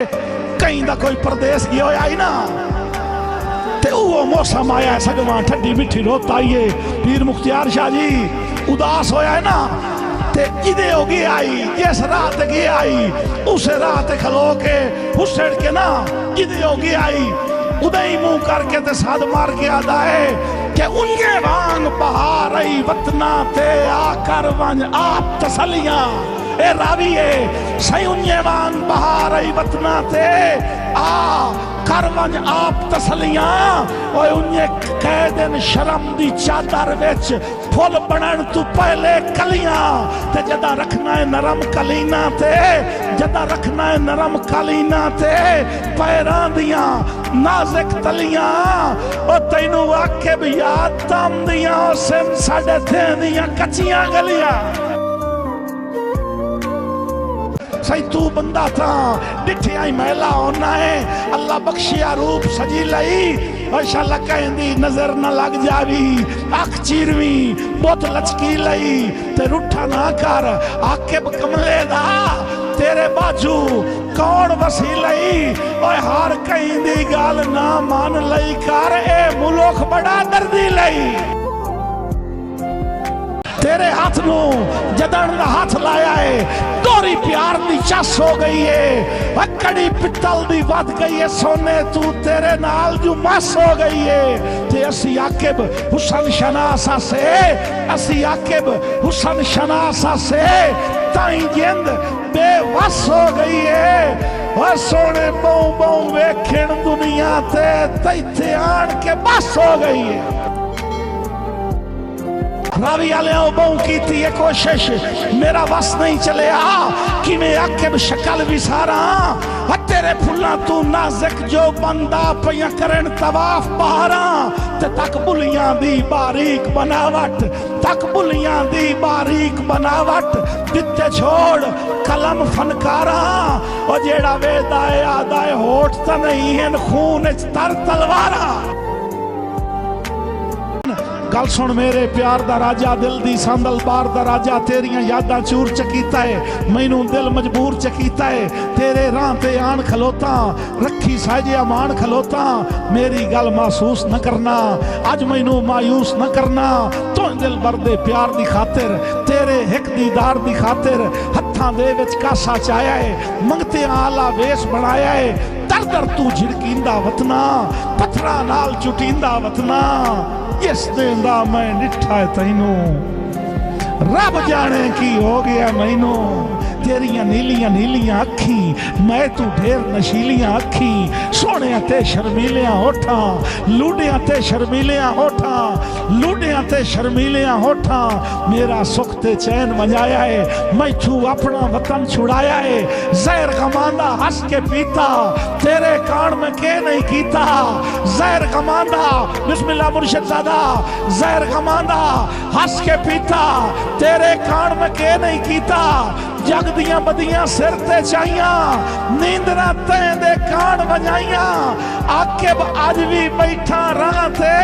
कहीं दा कोई परदेस गया होया ही ना ते वो मौसम आया सगवा ठंडी मिठी रोत आई है पीर मुख्तियार शाह जी उदास होया है ना ते इदे होगी आई जिस रात की आई उस रात खलो के हुसड़ के ना इदे होगी आई उदय मुंह करके ते साध मार के आदा है कि उनके वांग बहार आई वतना ते आकर वंज आप तसलियां ए रावी है सही उन्हे वांग बहार आई वतना ते आ करवंज आप तसलियां और उन्हे कह दिन शर्म दी चादर विच फुल बनन तू पहले कलियां ते जदा रखना है नरम कलीना ते जदा रखना है नरम कलीना ते पैरां दियां नाजुक तलियां और तैनू आके भी याद तम दियां सिम साडे थे दियां कच्चियां गलियां सही तू बंदा था डिठिया ही मैला होना है अल्लाह बख्शिया रूप सजी लई माशाअल्लाह कहंदी नजर न लग जावी अख चीरवी बहुत लचकी लई ते रूठा ना कर आकिब कमले दा तेरे बाजू कौन वसी लई ओए हार कहीं दी गाल ना मान लई कर ए मुल्क बड़ा दर्दी लई तेरे हाथ नो जदन दा हाथ लाया है दोरी प्यार दी चस हो गई है कड़ी पित्तल दी वध गई है सोने तू तेरे नाल जो मस हो गई है ते असी आकिब हुसन शनासा से असी आकिब हुसन शनासा से ताई जिंद बेवस हो गई है और सोने बहु बहु वेखण दुनिया ते तैथे आन के बस हो गई है रावी आले बहु की थी ये कोशिश मेरा बस नहीं चले आ कि मैं आके शक्ल विसारा तेरे फुल्ला तू नाजुक जो बंदा पिया करन तवाफ पहारा ते तक बुलियां दी बारीक बनावट तक बुलियां दी बारीक बनावट दिते छोड़ कलम फनकारा और जेड़ा वेदा है आदा है होठ ता नहीं है खून तर तलवारा गल सुन मेरे प्यार दा राजा दिल दी सांदल बार दा राजा तेरियां यादां चूर चकीता है मैनू दिल मजबूर चकीता है तेरे राह ते आन खलोता रखी साजे अमान खलोता मेरी गल महसूस न करना अज मैनू मायूस न करना तो दिल बरदे प्यार दी खातिर तेरे हिक दीदार दी खातिर हत्थां दे विच कासा चाया है मंगते आला वेश बनाया है दर दर तू झिड़कींदा वतना पत्थरां नाल चुटींदा वतना इस दिन दा मैं निठा तैनू रब जाने की हो गया मैनू तेरिया नीलियां नीलियां अखी मैं तू ढेर नशीलियां अखी सोने ते शर्मीलियां होठा लूडियां ते शर्मीलियां होठा लूडियां ते शर्मीलियां होठा मेरा सुख ते चैन मजाया है मैं छू अपना वतन छुड़ाया है जहर कमांदा हंस के पीता तेरे कान में के नहीं कीता जहर कमांदा बिस्मिल्लाह मुर्शिद ज़ादा जहर कमांदा हंस के पीता तेरे कान में के नहीं कीता जग दियां बदियां सिर ते चाइयां नींदरा तेंदे कान वजाइयां आकिब अज भी बैठा राह ते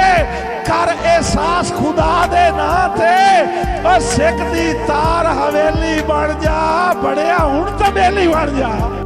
कर एहसास खुदा दे ना ते सिख दी तार हवेली बन जा बड़िया हुण तो बेली बन जा।